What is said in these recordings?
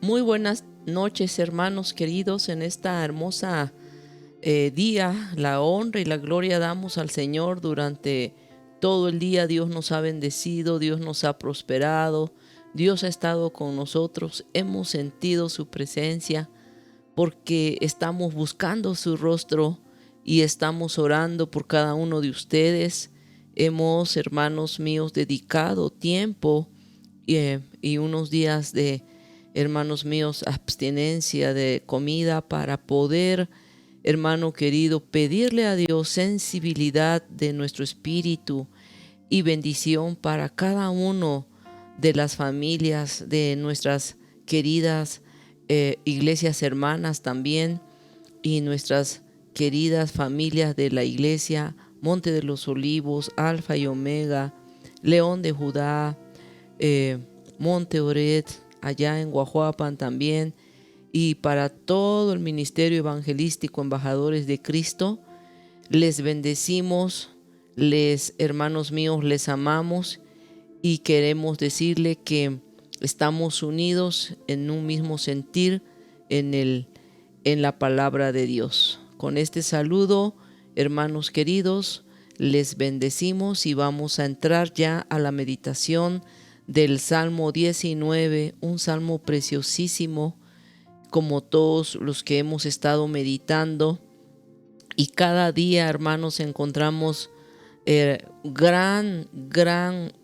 Muy buenas noches, hermanos queridos. En esta hermosa día, la honra y la gloria damos al Señor. Durante todo el día Dios nos ha bendecido, Dios nos ha prosperado, Dios ha estado con nosotros. Hemos sentido su presencia porque estamos buscando su rostro y estamos orando por cada uno de ustedes. Hemos, hermanos míos, dedicado tiempo y unos días de, hermanos míos, abstinencia de comida para poder, hermano querido, pedirle a Dios sensibilidad de nuestro espíritu y bendición para cada uno de las familias de nuestras queridas iglesias hermanas también, y nuestras queridas familias de la iglesia Monte de los Olivos, Alfa y Omega, León de Judá, Monte Oret, allá en Guajuapan también, y para todo el ministerio evangelístico Embajadores de Cristo. Les bendecimos, hermanos míos, les amamos y queremos decirle que estamos unidos en un mismo sentir en la palabra de Dios. Con este saludo, hermanos queridos, les bendecimos y vamos a entrar ya a la meditación del Salmo 19, un salmo preciosísimo, como todos los que hemos estado meditando. Y cada día, hermanos, encontramos gran,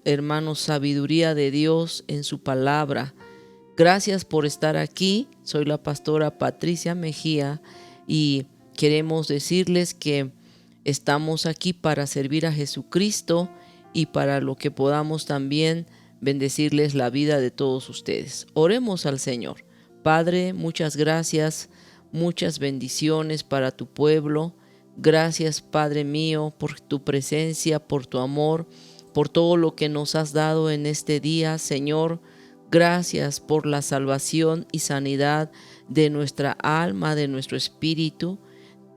hermanos, sabiduría de Dios en su palabra. Gracias por estar aquí. Soy la pastora Patricia Mejía y queremos decirles que estamos aquí para servir a Jesucristo y para lo que podamos también bendecirles la vida de todos ustedes. Oremos al Señor. Padre, muchas gracias, muchas bendiciones para tu pueblo. Gracias, Padre mío, por tu presencia, por tu amor, por todo lo que nos has dado en este día, Señor. Gracias por la salvación y sanidad de nuestra alma, de nuestro espíritu.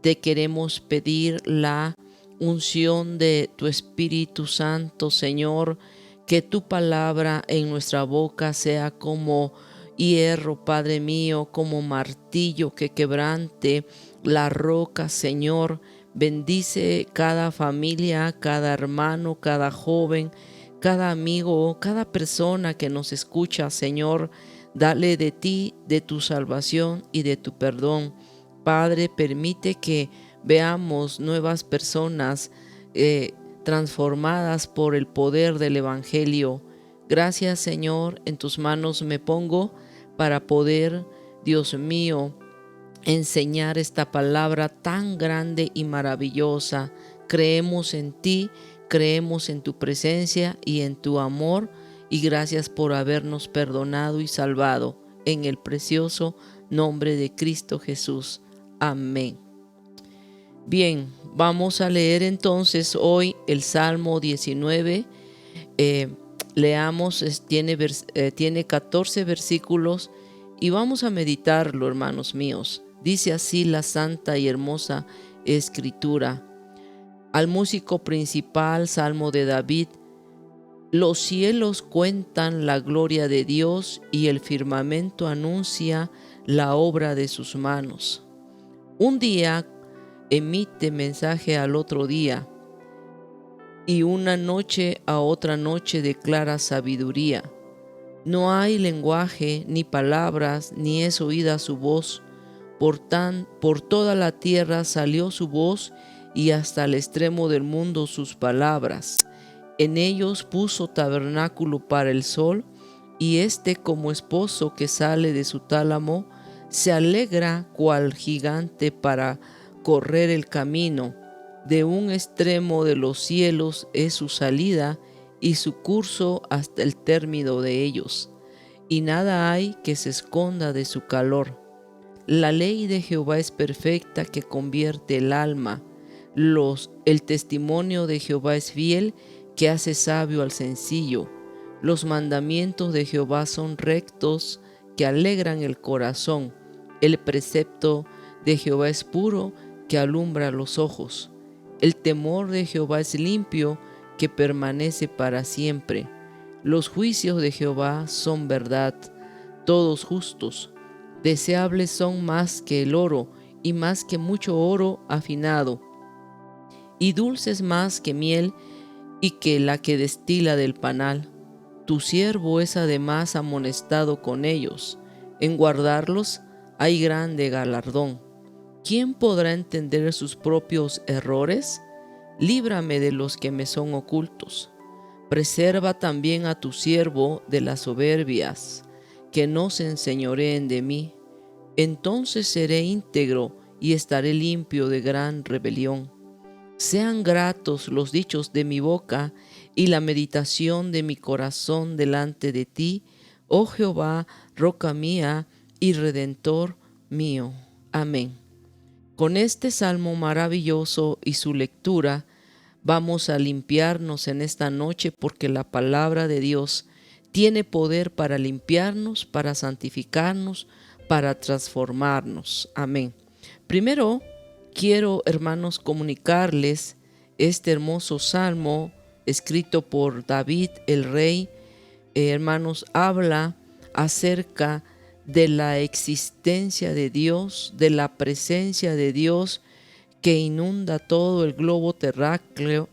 Te queremos pedir la unción de tu Espíritu Santo, Señor, que tu palabra en nuestra boca sea como hierro, Padre mío, como martillo que quebrante la roca, Señor. Bendice cada familia, cada hermano, cada joven, cada amigo, cada persona que nos escucha, Señor. Dale de ti, de tu salvación y de tu perdón. Padre, permite que veamos nuevas personas transformadas por el poder del Evangelio. Gracias, Señor, en tus manos me pongo para poder, Dios mío, enseñar esta palabra tan grande y maravillosa. Creemos en ti, creemos en tu presencia y en tu amor, y gracias por habernos perdonado y salvado. En el precioso nombre de Cristo Jesús. Amén. Bien, vamos a leer entonces hoy el Salmo 19. Leamos, tiene 14 versículos y vamos a meditarlo, hermanos míos. Dice así la santa y hermosa escritura. Al músico principal, Salmo de David. Los cielos cuentan la gloria de Dios y el firmamento anuncia la obra de sus manos. Un día emite mensaje al otro día, y una noche a otra noche declara sabiduría. No hay lenguaje, ni palabras, ni es oída su voz. Por toda la tierra salió su voz, y hasta el extremo del mundo sus palabras. En ellos puso tabernáculo para el sol, y éste, como esposo que sale de su tálamo, se alegra cual gigante para correr el camino. De un extremo de los cielos es su salida, y su curso hasta el término de ellos, y nada hay que se esconda de su calor. La ley de Jehová es perfecta, que convierte el alma. El testimonio de Jehová es fiel, que hace sabio al sencillo. Los mandamientos de Jehová son rectos, que alegran el corazón. El precepto de Jehová es puro, que alumbra los ojos. El temor de Jehová es limpio, que permanece para siempre. Los juicios de Jehová son verdad, todos justos. Deseables son más que el oro, y más que mucho oro afinado, y dulces más que miel, y que la que destila del panal. Tu siervo es además amonestado con ellos. En guardarlos hay grande galardón. ¿Quién podrá entender sus propios errores? Líbrame de los que me son ocultos. Preserva también a tu siervo de las soberbias, que no se enseñoreen de mí. Entonces seré íntegro y estaré limpio de gran rebelión. Sean gratos los dichos de mi boca y la meditación de mi corazón delante de ti, oh Jehová, roca mía y redentor mío. Amén. Con este salmo maravilloso y su lectura, vamos a limpiarnos en esta noche, porque la palabra de Dios tiene poder para limpiarnos, para santificarnos, para transformarnos. Amén. Primero, quiero, hermanos, comunicarles este hermoso salmo escrito por David el rey. Hermanos, habla acerca de la existencia de Dios, de la presencia de Dios que inunda todo el globo terráqueo,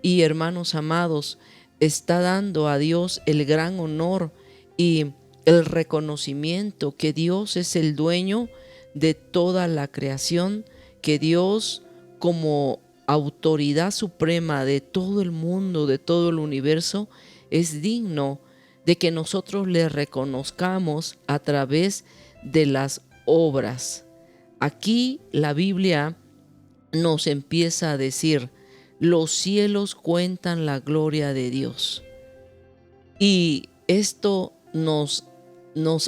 y, hermanos amados, está dando a Dios el gran honor y el reconocimiento que Dios es el dueño de toda la creación, que Dios, como autoridad suprema de todo el mundo, de todo el universo, es digno de que nosotros le reconozcamos a través de las obras. Aquí la Biblia nos empieza a decir: los cielos cuentan la gloria de Dios. Y esto nos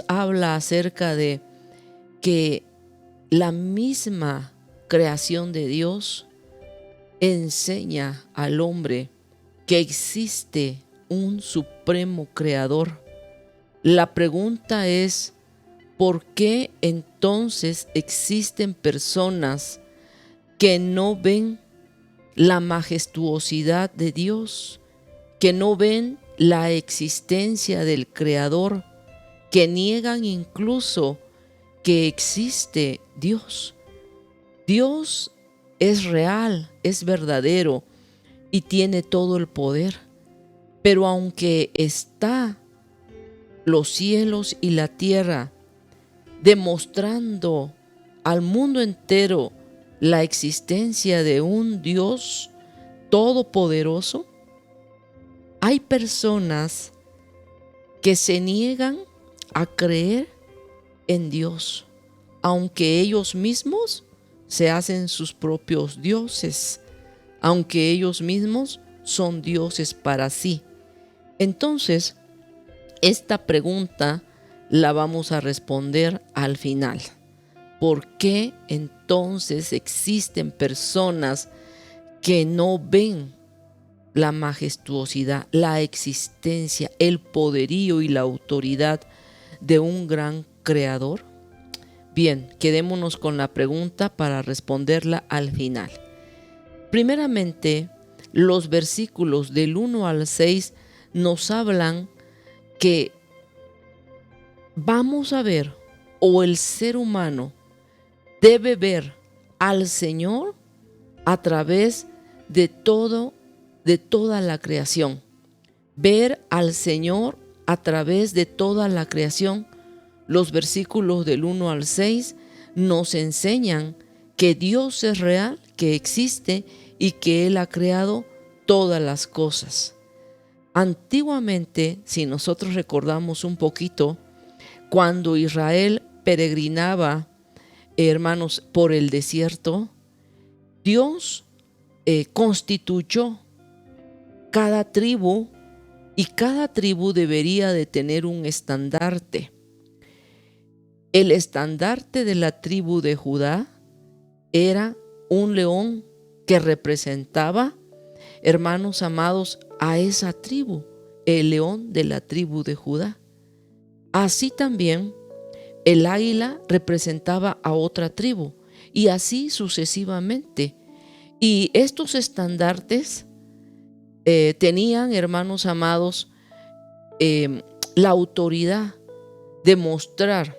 habla acerca de que la misma creación de Dios enseña al hombre que existe un supremo creador. La pregunta es: ¿por qué entonces existen personas que no ven la majestuosidad de Dios, que no ven la existencia del Creador, que niegan incluso que existe Dios? Dios es real, es verdadero y tiene todo el poder, pero aunque está los cielos y la tierra demostrando al mundo entero la existencia de un Dios todopoderoso, hay personas que se niegan a creer en Dios, aunque ellos mismos se hacen sus propios dioses, aunque ellos mismos son dioses para sí. Entonces, esta pregunta la vamos a responder al final. ¿Por qué entonces existen personas que no ven la majestuosidad, la existencia, el poderío y la autoridad de un gran creador? Bien, quedémonos con la pregunta para responderla al final. Primeramente, los versículos del 1 al 6 nos hablan que vamos a ver, o el ser humano debe ver al Señor a través de toda la creación. Ver al Señor a través de toda la creación. Los versículos del 1 al 6 nos enseñan que Dios es real, que existe y que Él ha creado todas las cosas. Antiguamente, si nosotros recordamos un poquito, cuando Israel peregrinaba, hermanos, por el desierto, Dios constituyó cada tribu, y cada tribu debería de tener un estandarte. El estandarte de la tribu de Judá era un león que representaba, hermanos amados, a esa tribu, el león de la tribu de Judá. Así también el águila representaba a otra tribu, y así sucesivamente. Y estos estandartes tenían, hermanos amados, la autoridad de mostrar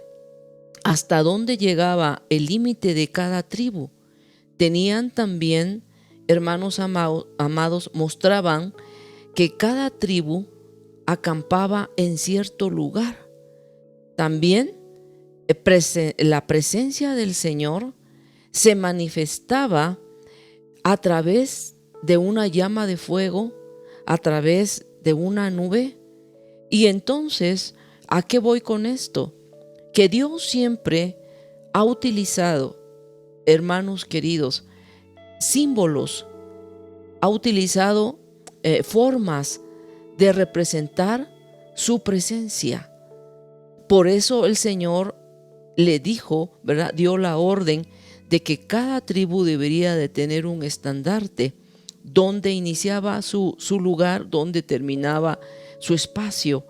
hasta dónde llegaba el límite de cada tribu. Tenían también, hermanos amados, mostraban que cada tribu acampaba en cierto lugar. También la presencia del Señor se manifestaba a través de una llama de fuego, a través de una nube. Y entonces, ¿a qué voy con esto? Que Dios siempre ha utilizado, hermanos queridos, símbolos, ha utilizado formas de representar su presencia. Por eso el Señor le dijo, ¿verdad?, dio la orden de que cada tribu debería de tener un estandarte donde iniciaba su lugar, donde terminaba su espacio.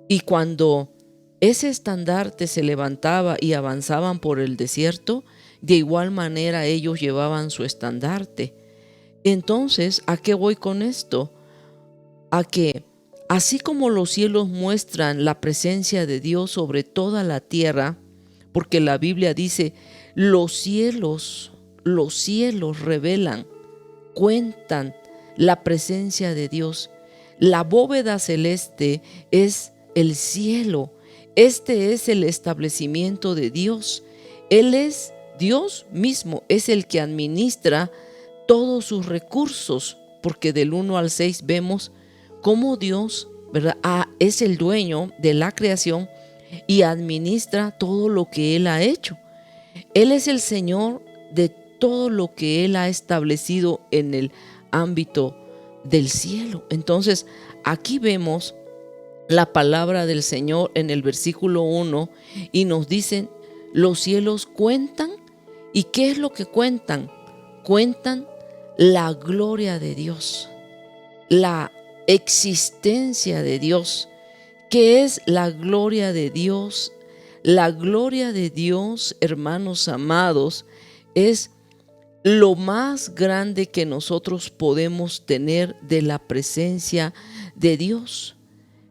Y cuando ese estandarte se levantaba y avanzaban por el desierto, de igual manera ellos llevaban su estandarte. Entonces, ¿a qué voy con esto? A que así como los cielos muestran la presencia de Dios sobre toda la tierra, porque la Biblia dice, los cielos revelan, cuentan la presencia de Dios. La bóveda celeste es el cielo. Este es el establecimiento de Dios. Él es Dios mismo, es el que administra todos sus recursos, porque del 1 al 6 vemos cómo Dios, ¿verdad?, es el dueño de la creación y administra todo lo que Él ha hecho. Él es el Señor de todo lo que Él ha establecido en el ámbito del cielo. Entonces, aquí vemos la palabra del Señor en el versículo 1 y nos dicen, los cielos cuentan. ¿Y qué es lo que cuentan? Cuentan la gloria de Dios, la existencia de Dios. ¿Qué es la gloria de Dios? La gloria de Dios, hermanos amados, es lo más grande que nosotros podemos tener de la presencia de Dios.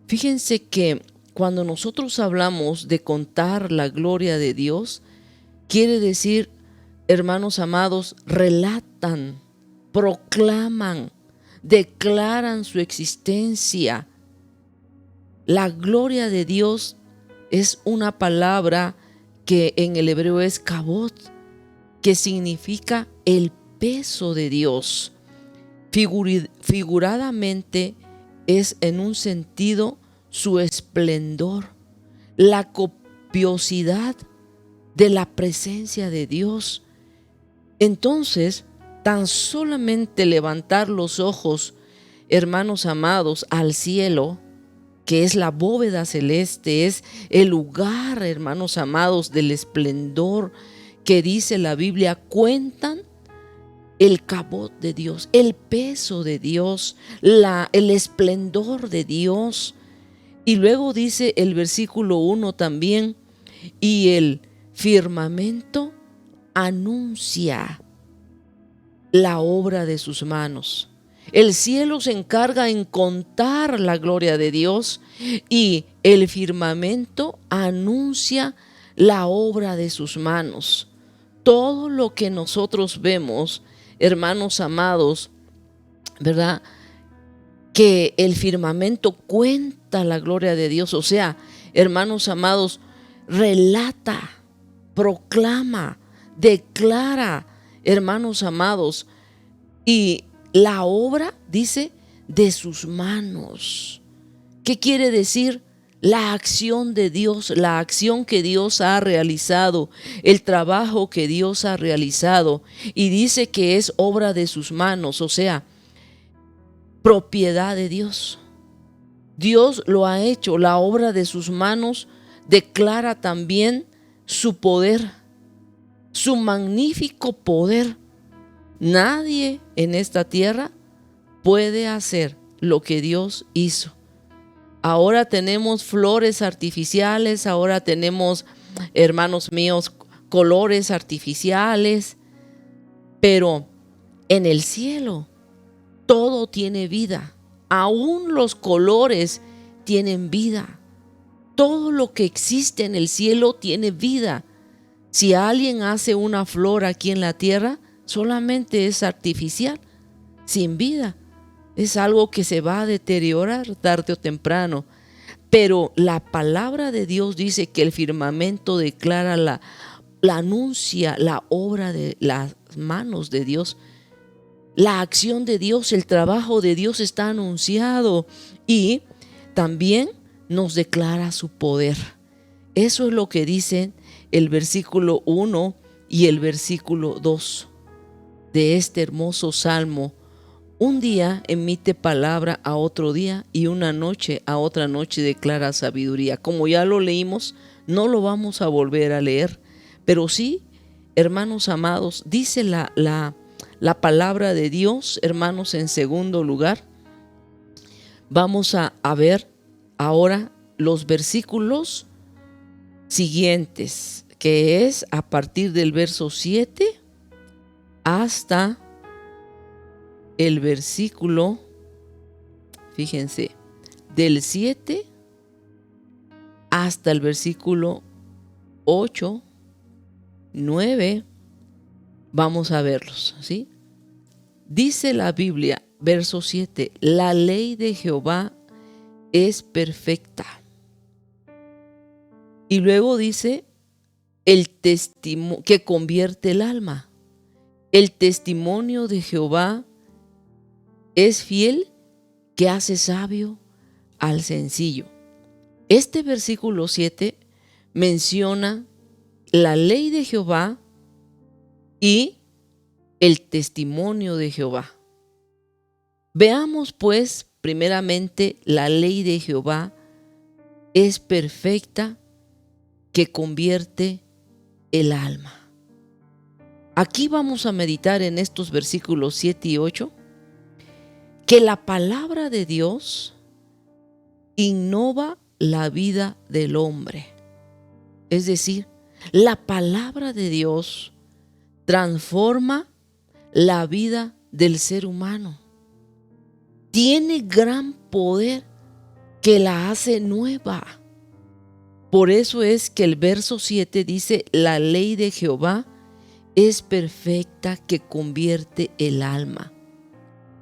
Fíjense que cuando nosotros hablamos de contar la gloria de Dios, quiere decir, hermanos amados, relatan, proclaman, declaran su existencia. La gloria de Dios es una palabra que en el hebreo es kabod, que significa el peso de Dios. Figuradamente es en un sentido su esplendor, la copiosidad de la presencia de Dios. Entonces, tan solamente levantar los ojos, hermanos amados, al cielo, que es la bóveda celeste, es el lugar, hermanos amados, del esplendor que dice la Biblia, cuentan el kabod de Dios, el peso de Dios, el esplendor de Dios. Y luego dice el versículo 1 también, y el firmamento anuncia la obra de sus manos. El cielo se encarga en contar la gloria de Dios y el firmamento anuncia la obra de sus manos. Todo lo que nosotros vemos, hermanos amados, ¿verdad?, que el firmamento cuenta la gloria de Dios. O sea, hermanos amados, relata, proclama, declara, hermanos amados, y la obra, dice, de sus manos. ¿Qué quiere decir? La acción de Dios, la acción que Dios ha realizado, el trabajo que Dios ha realizado. Y dice que es obra de sus manos, o sea, propiedad de Dios. Dios lo ha hecho, la obra de sus manos declara también su poder, su magnífico poder. Nadie en esta tierra puede hacer lo que Dios hizo. Ahora tenemos flores artificiales, ahora tenemos, hermanos míos, colores artificiales, pero en el cielo todo tiene vida. Aún los colores tienen vida. Todo lo que existe en el cielo tiene vida. Si alguien hace una flor aquí en la tierra, solamente es artificial, sin vida. Es algo que se va a deteriorar tarde o temprano. Pero la palabra de Dios dice que el firmamento declara la anuncia la obra de las manos de Dios. La acción de Dios, el trabajo de Dios está anunciado y también nos declara su poder. Eso es lo que dicen el versículo 1 y el versículo 2 de este hermoso salmo. Un día emite palabra a otro día y una noche a otra noche declara sabiduría. Como ya lo leímos, no lo vamos a volver a leer, pero sí, hermanos amados, dice la palabra de Dios, hermanos. En segundo lugar, vamos a ver ahora los versículos siguientes, que es a partir del verso 7 hasta el versículo, fíjense, del 7 hasta el versículo 8, 9, vamos a verlos, ¿sí? Dice la Biblia, verso 7, la ley de Jehová es perfecta. Y luego dice, el testimonio que convierte el alma. El testimonio de Jehová es fiel, que hace sabio al sencillo. Este versículo 7 menciona la ley de Jehová y el testimonio de Jehová. Veamos pues primeramente, la ley de Jehová es perfecta, que convierte el alma. Aquí vamos a meditar en estos versículos 7 y 8, que la palabra de Dios innova la vida del hombre. Es decir, la palabra de Dios transforma la vida del ser humano. Tiene gran poder que la hace nueva. Por eso es que el verso 7 dice, la ley de Jehová es perfecta, que convierte el alma.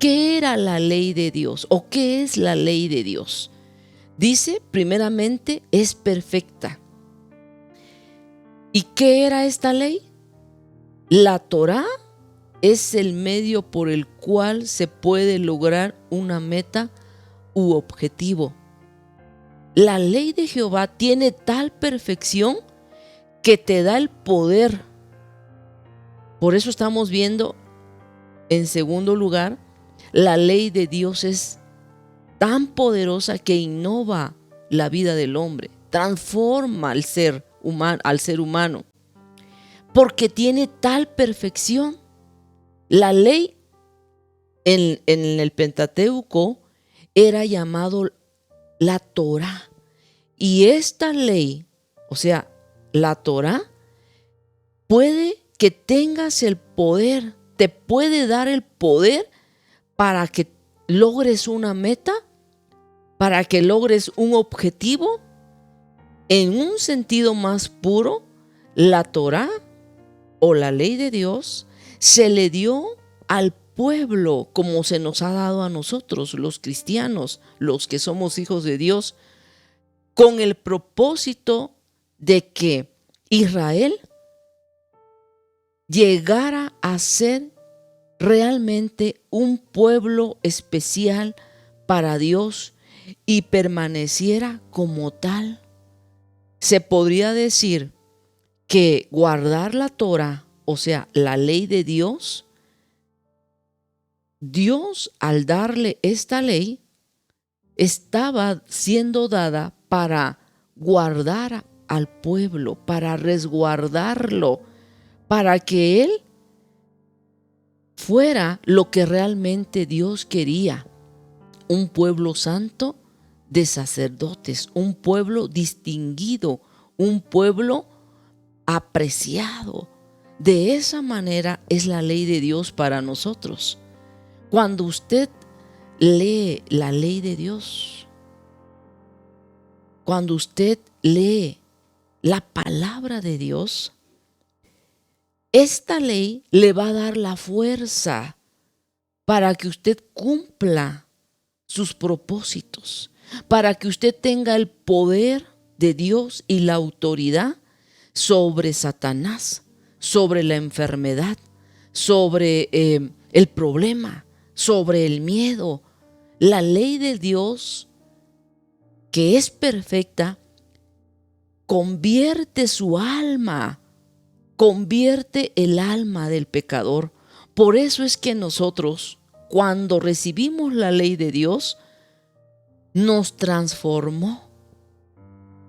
¿Qué era la ley de Dios? ¿O qué es la ley de Dios? Dice, primeramente, es perfecta. ¿Y qué era esta ley? La Torá es el medio por el cual se puede lograr una meta u objetivo. La ley de Jehová tiene tal perfección que te da el poder. Por eso estamos viendo, en segundo lugar, la ley de Dios es tan poderosa que innova la vida del hombre, transforma al ser humano, porque tiene tal perfección. La ley en el Pentateuco era llamado la Torá, y esta ley, o sea, la Torá, puede que tengas el poder, te puede dar el poder para que logres una meta, para que logres un objetivo. En un sentido más puro, la Torá o la ley de Dios se le dio al pueblo como se nos ha dado a nosotros, los cristianos, los que somos hijos de Dios, con el propósito de que Israel llegara a ser realmente un pueblo especial para Dios y permaneciera como tal. Se podría decir que guardar la Torá, o sea, la ley de Dios, Dios al darle esta ley estaba siendo dada para guardar al pueblo, para resguardarlo, para que él fuera lo que realmente Dios quería, un pueblo santo de sacerdotes, un pueblo distinguido, un pueblo apreciado. De esa manera es la ley de Dios para nosotros. Cuando usted lee la ley de Dios, cuando usted lee la palabra de Dios, esta ley le va a dar la fuerza para que usted cumpla sus propósitos, para que usted tenga el poder de Dios y la autoridad sobre Satanás, sobre la enfermedad, sobre el problema, sobre el miedo. La ley de Dios, que es perfecta, convierte su alma, convierte el alma del pecador. Por eso es que nosotros, cuando recibimos la ley de Dios, nos transformó,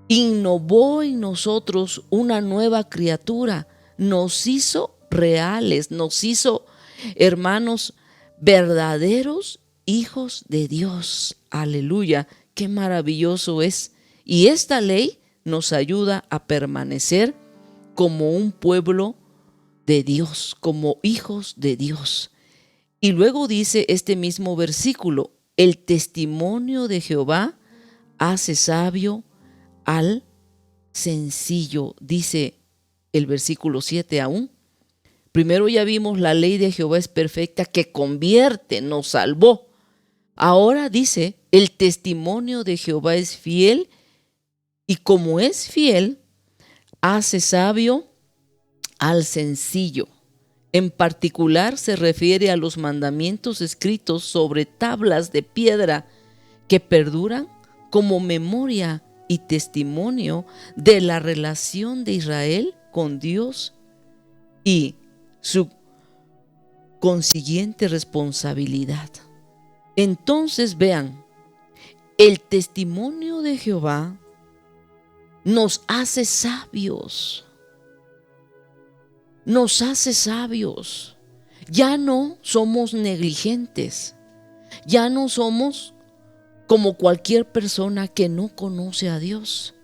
innovó en nosotros una nueva criatura, nos hizo reales, nos hizo, hermanos, verdaderos hijos de Dios. Aleluya, qué maravilloso es. Y esta ley nos ayuda a permanecer como un pueblo de Dios, como hijos de Dios. Y luego dice este mismo versículo: el testimonio de Jehová hace sabio al sencillo. Dice el versículo 7 aún. Primero ya vimos la ley de Jehová es perfecta, que convierte, nos salvó. Ahora dice, el testimonio de Jehová es fiel, y como es fiel, hace sabio al sencillo. En particular se refiere a los mandamientos escritos sobre tablas de piedra que perduran como memoria y testimonio de la relación de Israel con Dios y su consiguiente responsabilidad. Entonces vean, el testimonio de Jehová nos hace sabios. Nos hace sabios. Ya no somos negligentes. Ya no somos como cualquier persona que no conoce a Dios.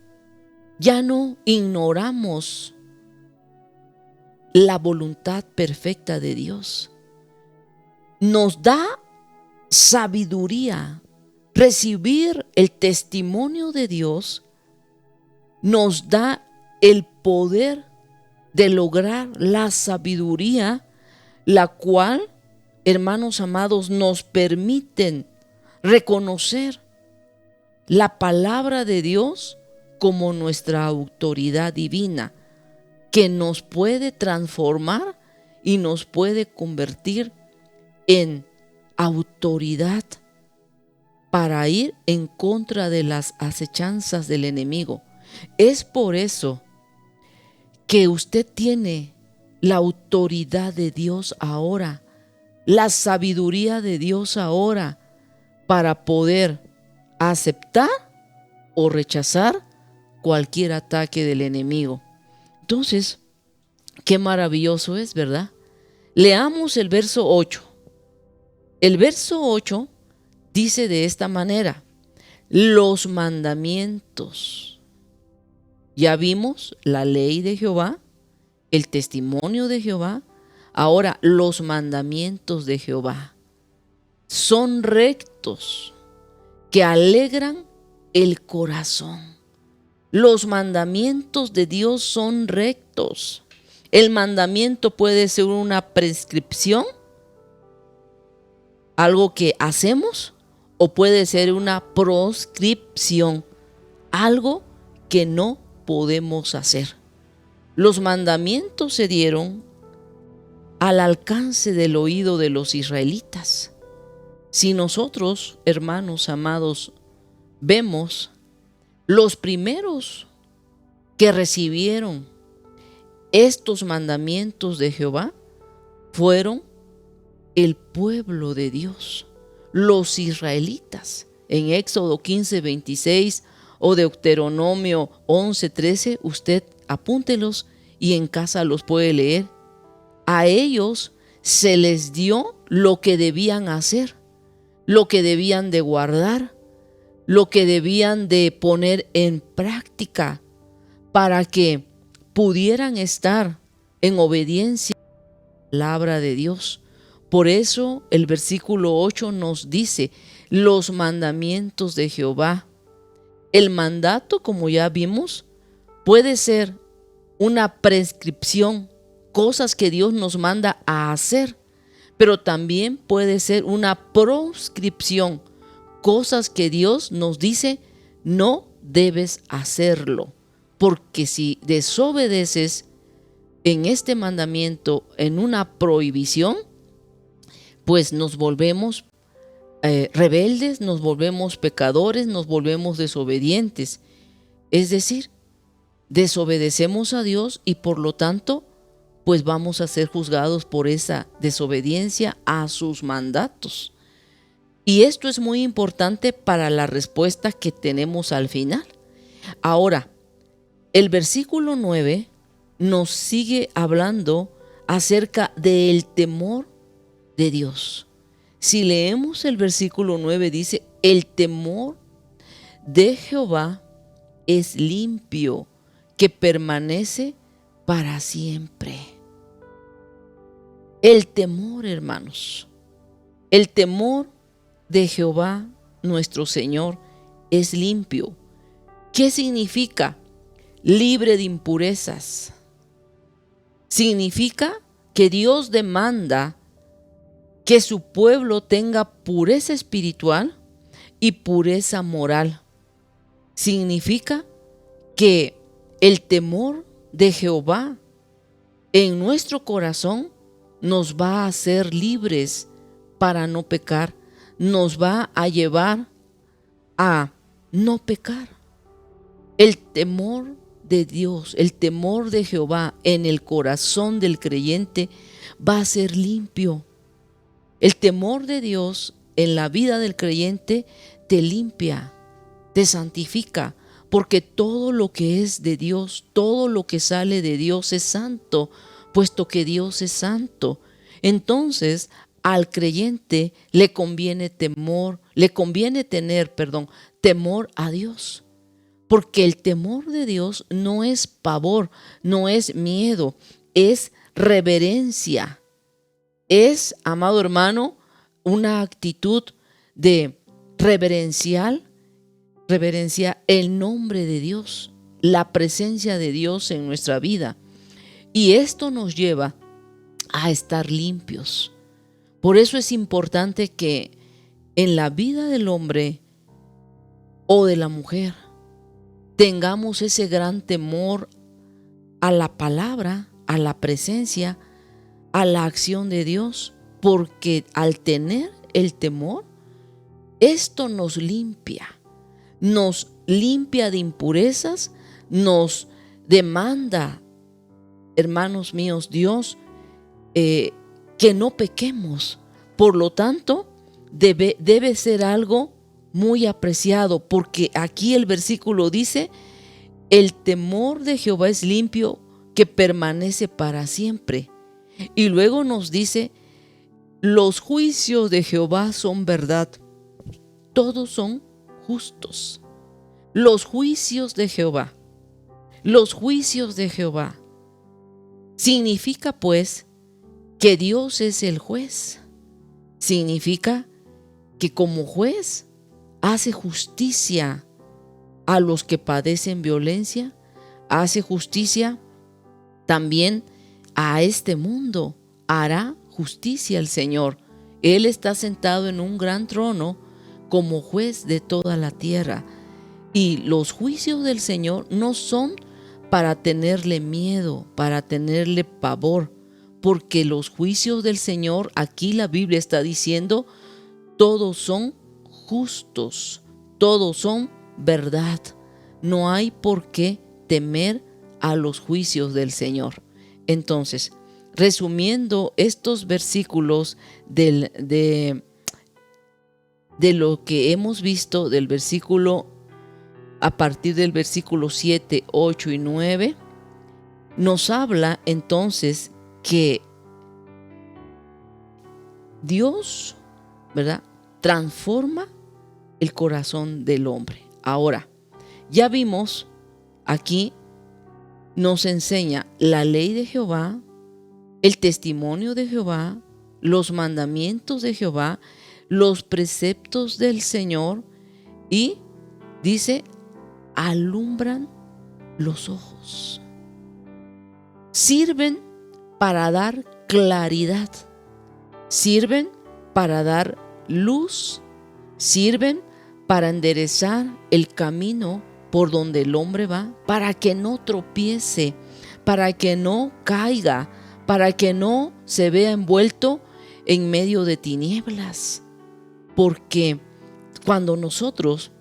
Ya no ignoramos la voluntad perfecta de Dios. Nos da sabiduría. Recibir el testimonio de Dios nos da el poder de lograr la sabiduría, la cual, hermanos amados, nos permiten reconocer la palabra de Dios como nuestra autoridad divina, que nos puede transformar y nos puede convertir en autoridad para ir en contra de las acechanzas del enemigo. Es por eso que usted tiene la autoridad de Dios ahora, la sabiduría de Dios ahora, para poder aceptar o rechazar cualquier ataque del enemigo. Entonces, qué maravilloso es, ¿verdad? Leamos el verso 8. El verso 8 dice de esta manera: los mandamientos. Ya vimos la ley de Jehová, el testimonio de Jehová. Ahora, los mandamientos de Jehová son rectos, que alegran el corazón. Los mandamientos de Dios son rectos. El mandamiento puede ser una prescripción, algo que hacemos, o puede ser una proscripción, algo que no podemos hacer. Los mandamientos se dieron al alcance del oído de los israelitas. Si nosotros, hermanos amados, vemos, los primeros que recibieron estos mandamientos de Jehová fueron el pueblo de Dios, los israelitas. En Éxodo 15:26 o Deuteronomio 11:13, usted apúntelos y en casa los puede leer. A ellos se les dio lo que debían hacer, lo que debían de guardar, lo que debían de poner en práctica para que pudieran estar en obediencia a la palabra de Dios. Por eso el versículo 8 nos dice los mandamientos de Jehová. El mandato, como ya vimos, puede ser una prescripción, cosas que Dios nos manda a hacer, pero también puede ser una proscripción, cosas que Dios nos dice no debes hacerlo, porque si desobedeces en este mandamiento, en una prohibición, pues nos volvemos rebeldes, nos volvemos pecadores, nos volvemos desobedientes. Es decir, desobedecemos a Dios y por lo tanto, pues vamos a ser juzgados por esa desobediencia a sus mandatos. Y esto es muy importante para la respuesta que tenemos al final. Ahora, el versículo 9 nos sigue hablando acerca del temor de Dios. Si leemos el versículo 9, dice, el temor de Jehová es limpio, que permanece para siempre. El temor, hermanos, el temor de Jehová, nuestro Señor, es limpio. ¿Qué significa? Libre de impurezas. Significa que Dios demanda que su pueblo tenga pureza espiritual y pureza moral. Significa que el temor de Jehová en nuestro corazón nos va a hacer libres para no pecar, nos va a llevar a no pecar. El temor de Dios, el temor de Jehová en el corazón del creyente va a ser limpio. El temor de Dios en la vida del creyente te limpia, te santifica, porque todo lo que es de Dios, todo lo que sale de Dios es santo, puesto que Dios es santo. Entonces, al creyente le conviene tener, temor a Dios. Porque el temor de Dios no es pavor, no es miedo, es reverencia. Es, amado hermano, una actitud de reverencia el nombre de Dios, la presencia de Dios en nuestra vida. Y esto nos lleva a estar limpios. Por eso es importante que en la vida del hombre o de la mujer tengamos ese gran temor a la palabra, a la presencia, a la acción de Dios, porque al tener el temor, esto nos limpia de impurezas, nos demanda, hermanos míos, Dios, que no pequemos. Por lo tanto, debe ser algo muy apreciado, porque aquí el versículo dice, el temor de Jehová es limpio, que permanece para siempre. Y luego nos dice, los juicios de Jehová son verdad, todos son justos. Los juicios de Jehová, significa pues que Dios es el juez. Significa que como juez hace justicia a los que padecen violencia, hace justicia también a este mundo, hará justicia el Señor. Él está sentado en un gran trono como juez de toda la tierra. Y los juicios del Señor no son para tenerle miedo, para tenerle pavor, porque los juicios del Señor, aquí la Biblia está diciendo, todos son justos, todos son verdad. No hay por qué temer a los juicios del Señor. Entonces, resumiendo estos versículos de lo que hemos visto del versículo, a partir del versículo 7, 8 y 9, nos habla entonces que Dios, ¿verdad?, transforma el corazón del hombre. Ahora, ya vimos aquí, nos enseña la ley de Jehová, el testimonio de Jehová, los mandamientos de Jehová, los preceptos del Señor y, dice, alumbran los ojos. Sirven para dar claridad, sirven para dar luz, sirven para enderezar el camino por donde el hombre va, para que no tropiece, para que no caiga, para que no se vea envuelto en medio de tinieblas. Porque cuando nosotros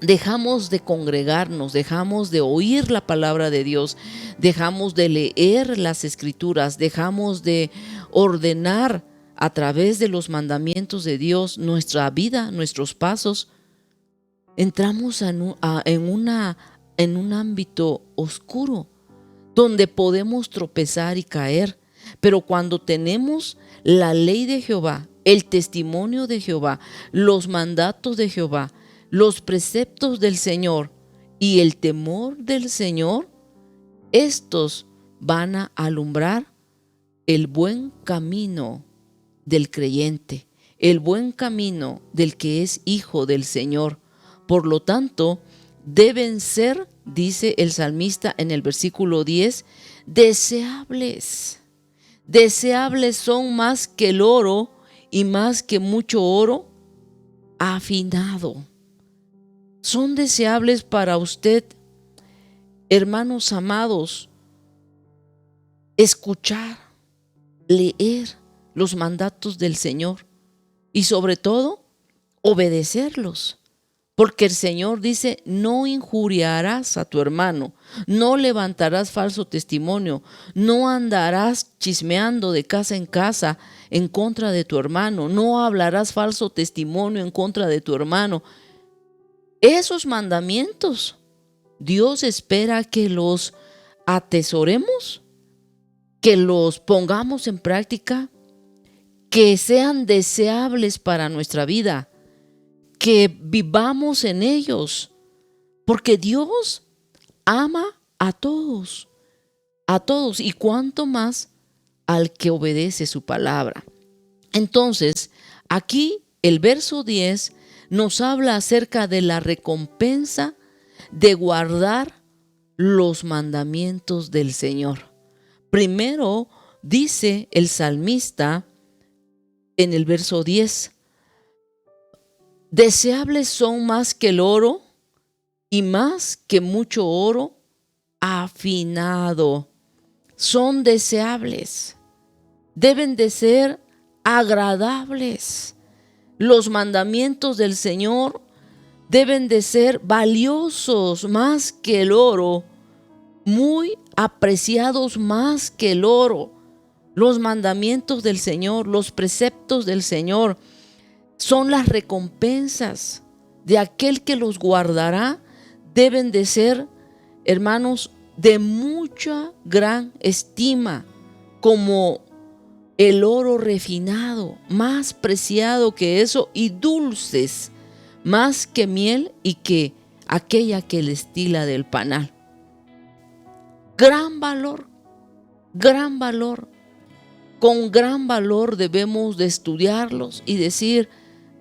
dejamos de congregarnos, dejamos de oír la palabra de Dios, dejamos de leer las escrituras, dejamos de ordenar a través de los mandamientos de Dios nuestra vida, nuestros pasos, entramos en un ámbito oscuro donde podemos tropezar y caer. Pero cuando tenemos la ley de Jehová, el testimonio de Jehová, los mandatos de Jehová, los preceptos del Señor y el temor del Señor, estos van a alumbrar el buen camino del creyente, el buen camino del que es hijo del Señor. Por lo tanto, deben ser, dice el salmista en el versículo 10, deseables. Deseables son más que el oro y más que mucho oro afinado. Son deseables para usted, hermanos amados, escuchar, leer los mandatos del Señor y sobre todo obedecerlos. Porque el Señor dice, no injuriarás a tu hermano, no levantarás falso testimonio, no andarás chismeando de casa en casa en contra de tu hermano, no hablarás falso testimonio en contra de tu hermano. Esos mandamientos, Dios espera que los atesoremos, que los pongamos en práctica, que sean deseables para nuestra vida, que vivamos en ellos, porque Dios ama a todos, y cuanto más al que obedece su palabra. Entonces, aquí el verso 10 nos habla acerca de la recompensa de guardar los mandamientos del Señor. Primero dice el salmista en el verso 10, deseables son más que el oro y más que mucho oro afinado. Son deseables, deben de ser agradables. Los mandamientos del Señor deben de ser valiosos más que el oro, muy apreciados más que el oro. Los mandamientos del Señor, los preceptos del Señor, son las recompensas de aquel que los guardará. Deben de ser, hermanos, de mucha gran estima, como el oro refinado, más preciado que eso, y dulces, más que miel y que aquella que destila del panal. Gran valor, gran valor. Con gran valor debemos de estudiarlos y decir,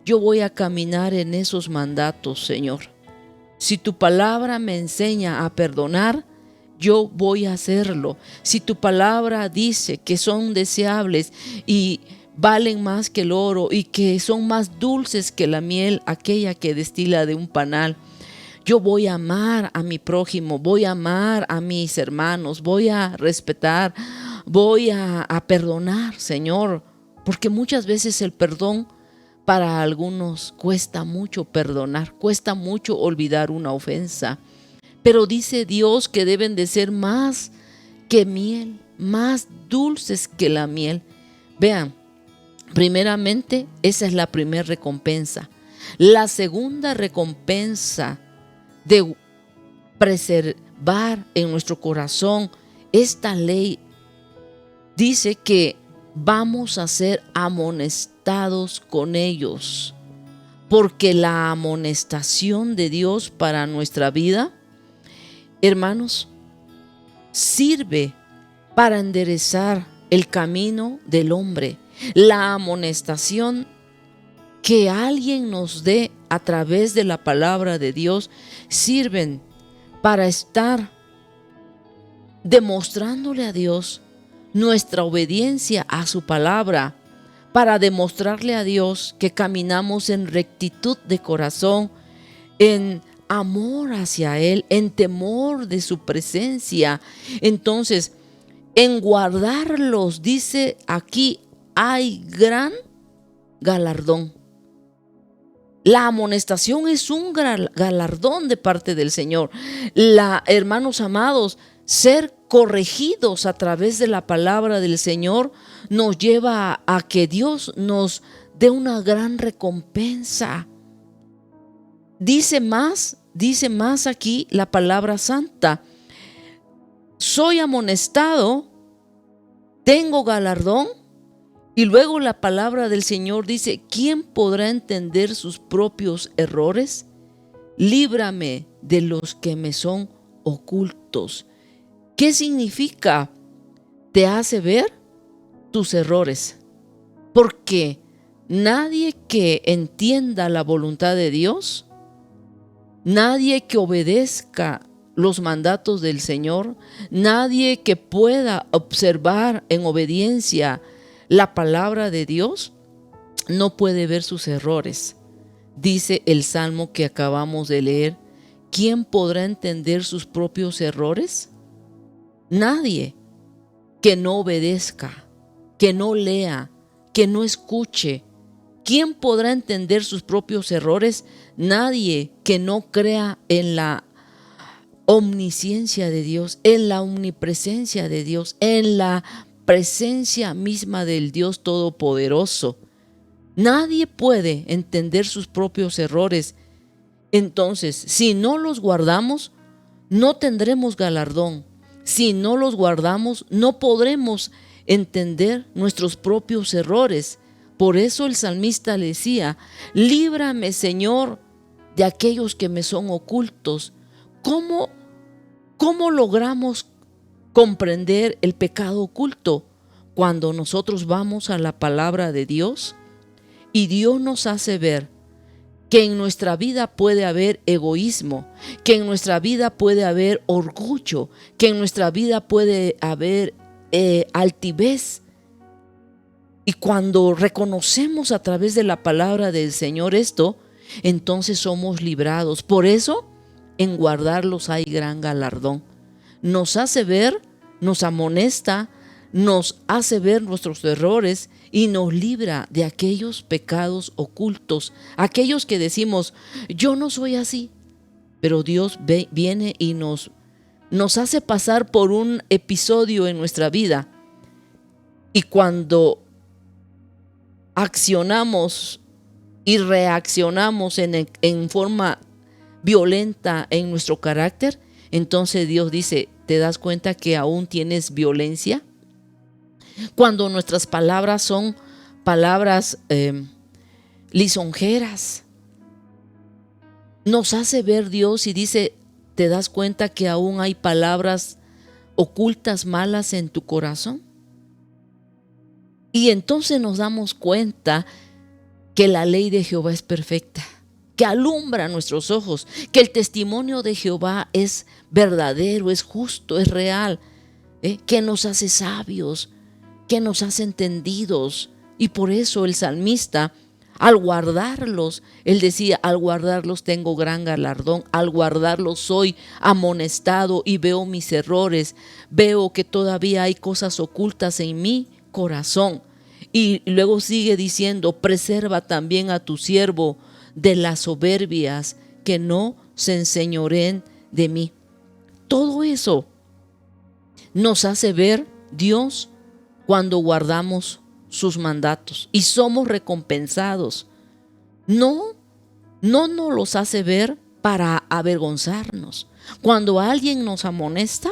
yo voy a caminar en esos mandatos, Señor. Si tu palabra me enseña a perdonar, yo voy a hacerlo. Si tu palabra dice que son deseables y valen más que el oro y que son más dulces que la miel, aquella que destila de un panal, yo voy a amar a mi prójimo, voy a amar a mis hermanos, voy a respetar, voy a perdonar, Señor, porque muchas veces el perdón para algunos cuesta mucho perdonar, cuesta mucho olvidar una ofensa. Pero dice Dios que deben de ser más que miel, más dulces que la miel. Vean, primeramente, esa es la primera recompensa. La segunda recompensa de preservar en nuestro corazón esta ley dice que vamos a ser amonestados con ellos, porque la amonestación de Dios para nuestra vida, hermanos, sirve para enderezar el camino del hombre, La amonestación que alguien nos dé a través de la palabra de Dios sirven para estar demostrándole a Dios nuestra obediencia a su palabra, para demostrarle a Dios que caminamos en rectitud de corazón, en amor hacia Él, en temor de su presencia. Entonces, en guardarlos, dice aquí, hay gran galardón. La amonestación es un galardón de parte del Señor. Hermanos amados, ser corregidos a través de la palabra del Señor nos lleva a que Dios nos dé una gran recompensa. Dice más aquí la palabra santa. Soy amonestado, tengo galardón. Y luego la palabra del Señor dice, ¿quién podrá entender sus propios errores? Líbrame de los que me son ocultos. ¿Qué significa? Te hace ver tus errores. Porque nadie que entienda la voluntad de Dios, nadie que obedezca los mandatos del Señor, nadie que pueda observar en obediencia la palabra de Dios, no puede ver sus errores. Dice el salmo que acabamos de leer, ¿quién podrá entender sus propios errores? Nadie que no obedezca, que no lea, que no escuche. ¿Quién podrá entender sus propios errores? Nadie que no crea en la omnisciencia de Dios, en la omnipresencia de Dios, en la presencia misma del Dios Todopoderoso. Nadie puede entender sus propios errores. Entonces, si no los guardamos, no tendremos galardón. Si no los guardamos, no podremos entender nuestros propios errores. Por eso el salmista le decía, líbrame, Señor, de aquellos que me son ocultos. ¿Cómo logramos comprender el pecado oculto? Cuando nosotros vamos a la palabra de Dios y Dios nos hace ver que en nuestra vida puede haber egoísmo, que en nuestra vida puede haber orgullo, que en nuestra vida puede haber altivez. Y cuando reconocemos a través de la palabra del Señor esto, entonces somos librados. Por eso, en guardarlos hay gran galardón. Nos hace ver, nos amonesta, nos hace ver nuestros errores y nos libra de aquellos pecados ocultos, aquellos que decimos, yo no soy así, pero Dios viene y nos hace pasar por un episodio en nuestra vida. Y cuando accionamos y reaccionamos en forma violenta en nuestro carácter, entonces Dios dice, ¿te das cuenta que aún tienes violencia? Cuando nuestras palabras son palabras lisonjeras, nos hace ver Dios y dice, ¿te das cuenta que aún hay palabras ocultas malas en tu corazón? Y entonces nos damos cuenta que la ley de Jehová es perfecta, que alumbra nuestros ojos, que el testimonio de Jehová es verdadero, es justo, es real, que nos hace sabios, que nos hace entendidos. Y por eso el salmista, al guardarlos, él decía, al guardarlos tengo gran galardón, al guardarlos soy amonestado y veo mis errores, veo que todavía hay cosas ocultas en mi corazón. Y luego sigue diciendo, preserva también a tu siervo de las soberbias, que no se enseñoreen de mí. Todo eso nos hace ver Dios cuando guardamos sus mandatos y somos recompensados. No nos los hace ver para avergonzarnos. Cuando alguien nos amonesta,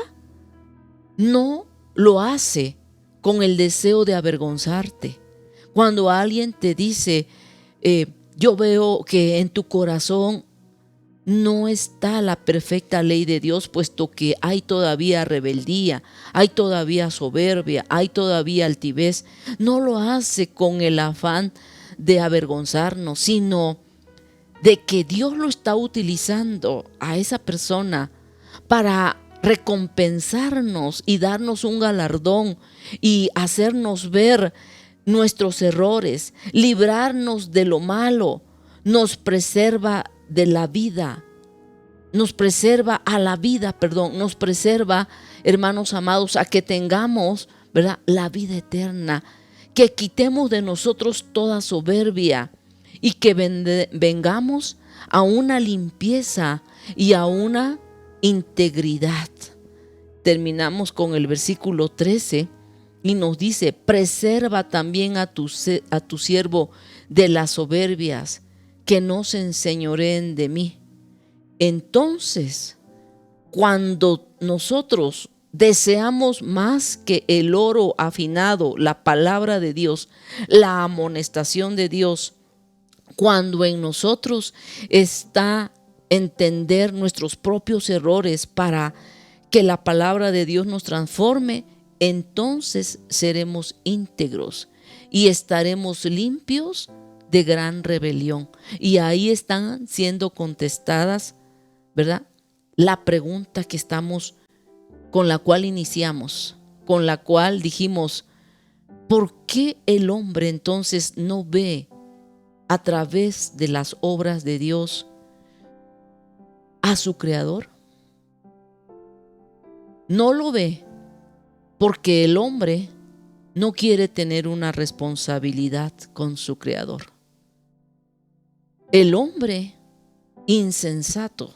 no lo hace con el deseo de avergonzarte. Cuando alguien te dice, yo veo que en tu corazón no está la perfecta ley de Dios, puesto que hay todavía rebeldía, hay todavía soberbia, hay todavía altivez. No lo hace con el afán de avergonzarnos, sino de que Dios lo está utilizando a esa persona para recompensarnos y darnos un galardón y hacernos ver nuestros errores, librarnos de lo malo. Nos preserva de la vida, nos preserva a la vida, nos preserva, hermanos amados, a que tengamos, ¿verdad?, la vida eterna, que quitemos de nosotros toda soberbia y que vengamos a una limpieza y a una integridad. Terminamos con el versículo 13 y nos dice: preserva también a tu siervo de las soberbias, que no se enseñoreen de mí. Entonces, cuando nosotros deseamos más que el oro afinado, la palabra de Dios, la amonestación de Dios, cuando en nosotros está entender nuestros propios errores para que la palabra de Dios nos transforme, entonces seremos íntegros y estaremos limpios de gran rebelión. Y ahí están siendo contestadas, ¿verdad?, la pregunta que estamos, con la cual iniciamos, con la cual dijimos: ¿por qué el hombre entonces no ve a través de las obras de Dios a su Creador? No lo ve porque el hombre no quiere tener una responsabilidad con su Creador. El hombre insensato,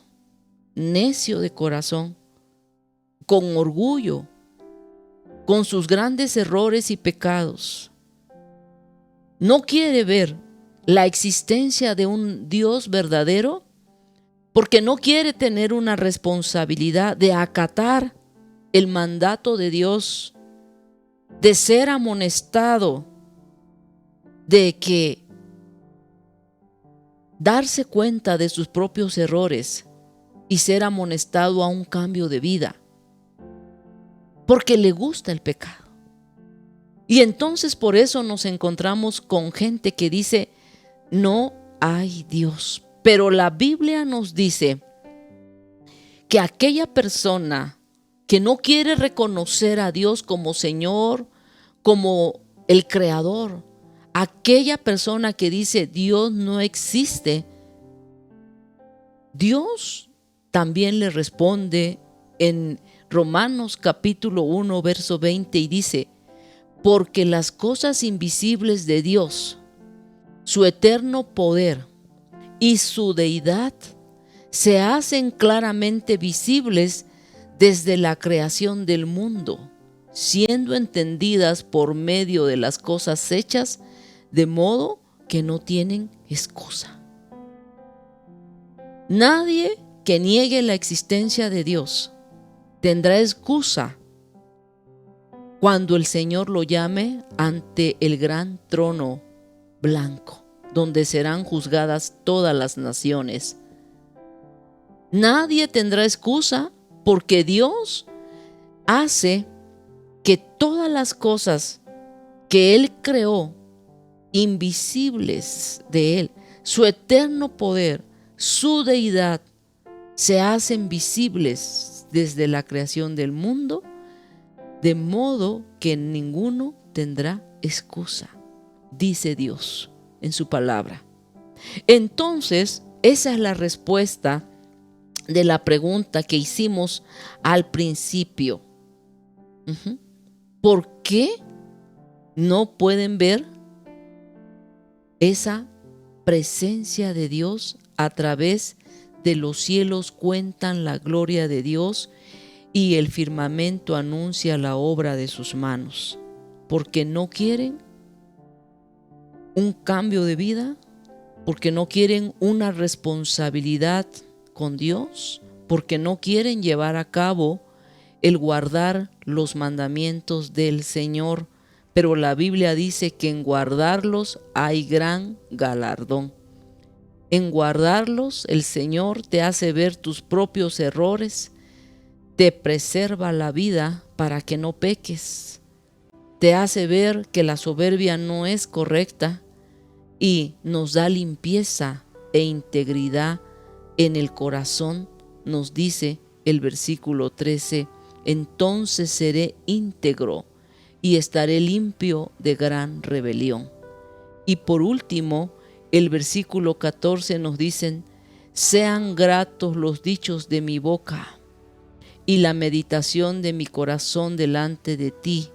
necio de corazón, con orgullo, con sus grandes errores y pecados, no quiere ver la existencia de un Dios verdadero porque no quiere tener una responsabilidad de acatar el mandato de Dios, de ser amonestado, de que darse cuenta de sus propios errores y ser amonestado a un cambio de vida, porque le gusta el pecado. Y entonces por eso nos encontramos con gente que dice: no hay Dios. Pero la Biblia nos dice que aquella persona que no quiere reconocer a Dios como Señor, como el Creador, aquella persona que dice Dios no existe, Dios también le responde en Romanos capítulo 1, verso 20, y dice: porque las cosas invisibles de Dios, su eterno poder y su deidad, se hacen claramente visibles desde la creación del mundo, siendo entendidas por medio de las cosas hechas, de modo que no tienen excusa. Nadie que niegue la existencia de Dios tendrá excusa cuando el Señor lo llame ante el gran trono blanco, donde serán juzgadas todas las naciones. Nadie tendrá excusa porque Dios hace que todas las cosas que Él creó, invisibles de Él, su eterno poder, su deidad, se hacen visibles desde la creación del mundo, de modo que ninguno tendrá excusa, dice Dios en su palabra. Entonces, esa es la respuesta de la pregunta que hicimos al principio. ¿Por qué no pueden ver esa presencia de Dios? A través de los cielos cuentan la gloria de Dios y el firmamento anuncia la obra de sus manos. Porque no quieren un cambio de vida, porque no quieren una responsabilidad con Dios, porque no quieren llevar a cabo el guardar los mandamientos del Señor. Pero la Biblia dice que en guardarlos hay gran galardón. En guardarlos, el Señor te hace ver tus propios errores, te preserva la vida para que no peques, te hace ver que la soberbia no es correcta y nos da limpieza e integridad en el corazón. Nos dice el versículo 13, entonces seré íntegro y estaré limpio de gran rebelión. Y por último, el versículo 14 nos dicen, sean gratos los dichos de mi boca y la meditación de mi corazón delante de ti.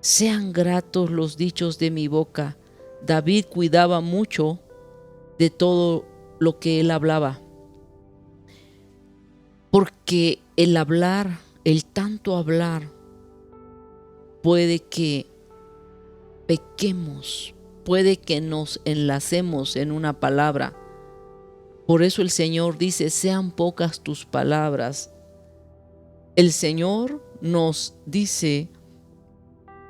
Sean gratos los dichos de mi boca. David cuidaba mucho de todo lo que él hablaba, porque el hablar, el tanto hablar, puede que pequemos, puede que nos enlacemos en una palabra. Por eso el Señor dice, sean pocas tus palabras. El Señor nos dice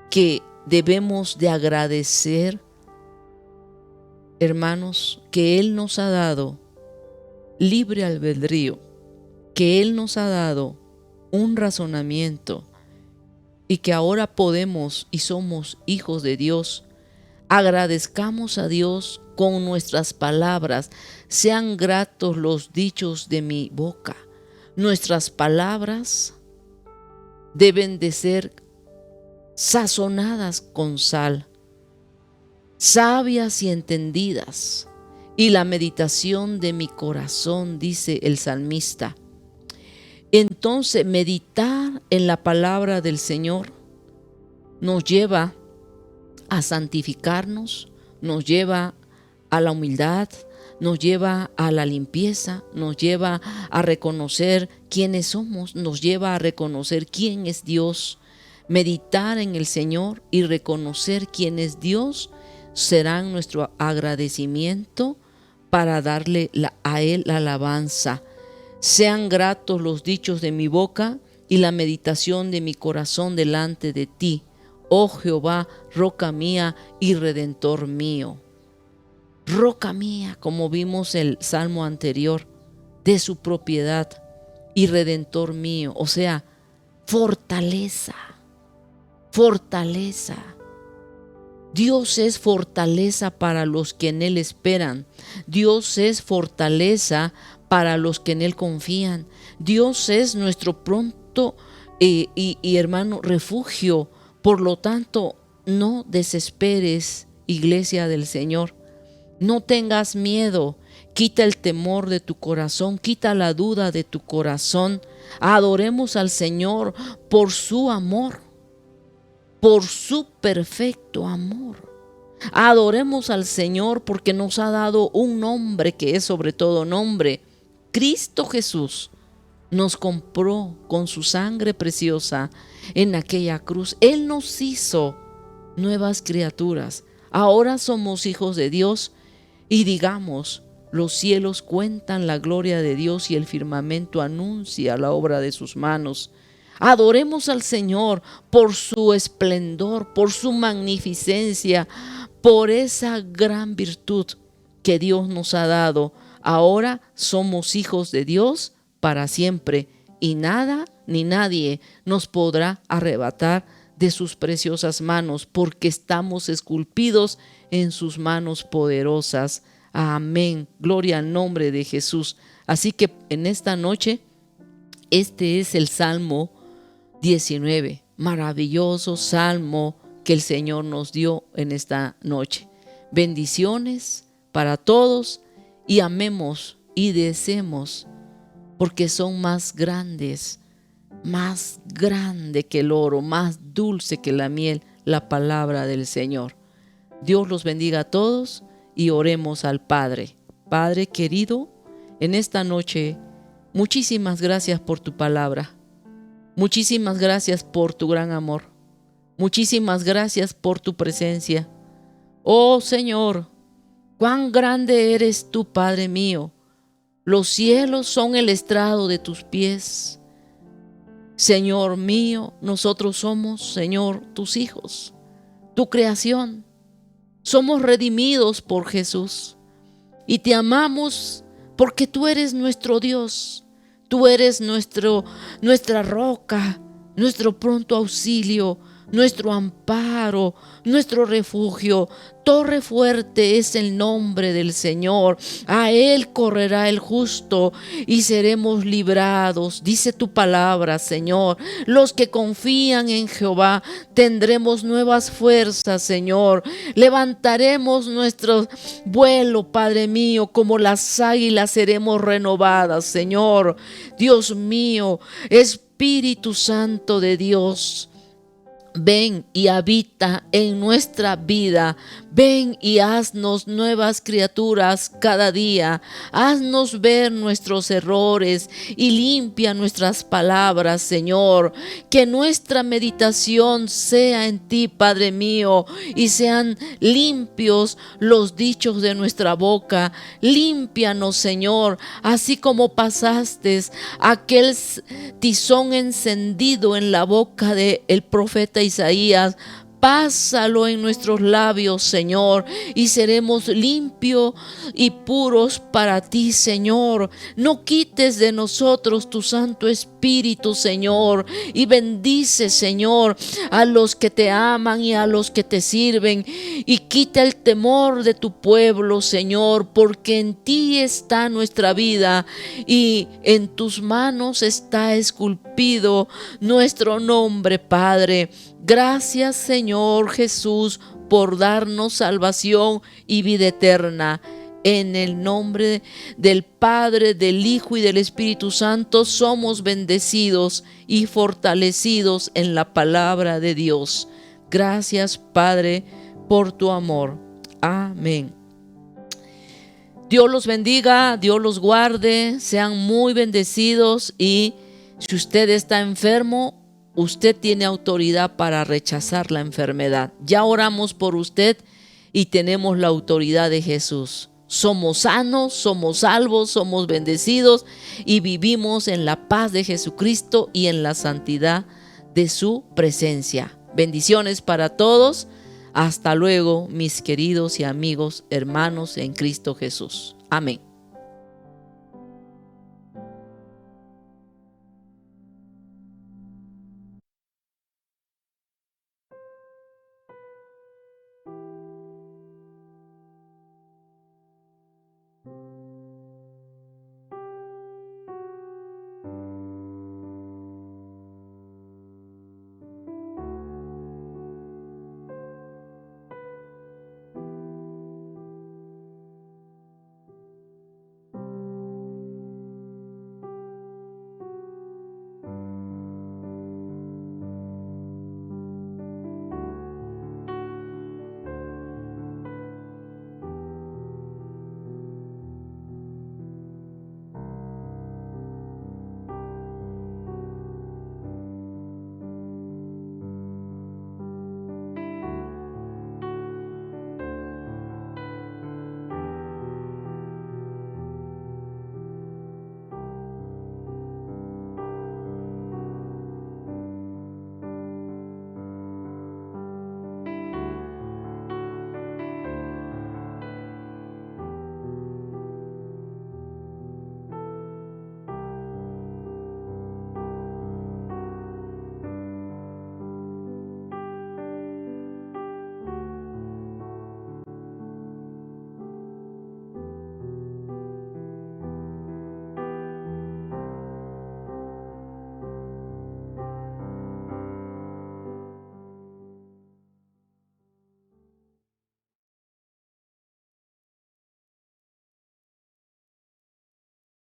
que debemos de agradecer, hermanos, que Él nos ha dado libre albedrío, que Él nos ha dado un razonamiento y que ahora podemos y somos hijos de Dios. Agradezcamos a Dios con nuestras palabras. Sean gratos los dichos de mi boca. Nuestras palabras deben de ser sazonadas con sal, sabias y entendidas, y la meditación de mi corazón, dice el salmista. Entonces, meditar en la palabra del Señor nos lleva a santificarnos, nos lleva a la humildad, nos lleva a la limpieza, nos lleva a reconocer quiénes somos, nos lleva a reconocer quién es Dios. Meditar en el Señor y reconocer quién es Dios serán nuestro agradecimiento para darle a Él la alabanza. Sean gratos los dichos de mi boca y la meditación de mi corazón delante de ti, oh Jehová, roca mía y redentor mío. Roca mía, como vimos el salmo anterior, de su propiedad, y redentor mío, o sea, fortaleza, fortaleza. Dios es fortaleza para los que en Él esperan. Dios es fortaleza para los que en Él confían. Dios es nuestro pronto y hermano refugio. Por lo tanto, no desesperes, iglesia del Señor. No tengas miedo. Quita el temor de tu corazón, quita la duda de tu corazón. Adoremos al Señor por su amor, por su perfecto amor. Adoremos al Señor porque nos ha dado un nombre que es sobre todo nombre. Cristo Jesús nos compró con su sangre preciosa en aquella cruz. Él nos hizo nuevas criaturas. Ahora somos hijos de Dios y digamos, los cielos cuentan la gloria de Dios y el firmamento anuncia la obra de sus manos. Adoremos al Señor por su esplendor, por su magnificencia, por esa gran virtud que Dios nos ha dado. Ahora somos hijos de Dios para siempre y nada ni nadie nos podrá arrebatar de sus preciosas manos, porque estamos esculpidos en sus manos poderosas. Amén. Gloria al nombre de Jesús. Así que en esta noche, este es el Salmo 19, maravilloso salmo que el Señor nos dio en esta noche. Bendiciones para todos y amemos y deseemos, porque son más grandes, más grande que el oro, más dulce que la miel, la palabra del Señor. Dios los bendiga a todos y oremos al Padre. Padre querido, en esta noche, muchísimas gracias por tu palabra. Muchísimas gracias por tu gran amor. Muchísimas gracias por tu presencia. Oh Señor, cuán grande eres tú, Padre mío. Los cielos son el estrado de tus pies. Señor mío, nosotros somos, Señor, tus hijos, tu creación. Somos redimidos por Jesús. y te amamos porque tú eres nuestro Dios. Tú eres nuestra roca, nuestro pronto auxilio, nuestro amparo, nuestro refugio. Torre fuerte es el nombre del Señor. A Él correrá el justo y seremos librados. Dice tu palabra, Señor. Los que confían en Jehová tendremos nuevas fuerzas, Señor. Levantaremos nuestro vuelo, Padre mío, como las águilas seremos renovadas, Señor. Dios mío, Espíritu Santo de Dios, ven y habita en nuestra vida. Ven y haznos nuevas criaturas cada día. Haznos ver nuestros errores y limpia nuestras palabras, Señor. Que nuestra meditación sea en ti, Padre mío, y sean limpios los dichos de nuestra boca. Límpianos, Señor, así como pasaste aquel tizón encendido en la boca del profeta Isaías. Pásalo en nuestros labios, Señor, y seremos limpios y puros para ti, Señor. No quites de nosotros tu Santo Espíritu, Señor, y bendice, Señor, a los que te aman y a los que te sirven, y quita el temor de tu pueblo, Señor, porque en ti está nuestra vida y en tus manos está esculpido nuestro nombre, Padre. Gracias, Señor Jesús, por darnos salvación y vida eterna. En el nombre del Padre, del Hijo y del Espíritu Santo somos bendecidos y fortalecidos en la palabra de Dios. Gracias, Padre, por tu amor. Amén. Dios los bendiga, Dios los guarde, sean muy bendecidos, y si usted está enfermo, usted tiene autoridad para rechazar la enfermedad. Ya oramos por usted y tenemos la autoridad de Jesús. Somos sanos, somos salvos, somos bendecidos y vivimos en la paz de Jesucristo y en la santidad de su presencia. Bendiciones para todos. Hasta luego, mis queridos y amigos hermanos en Cristo Jesús. Amén.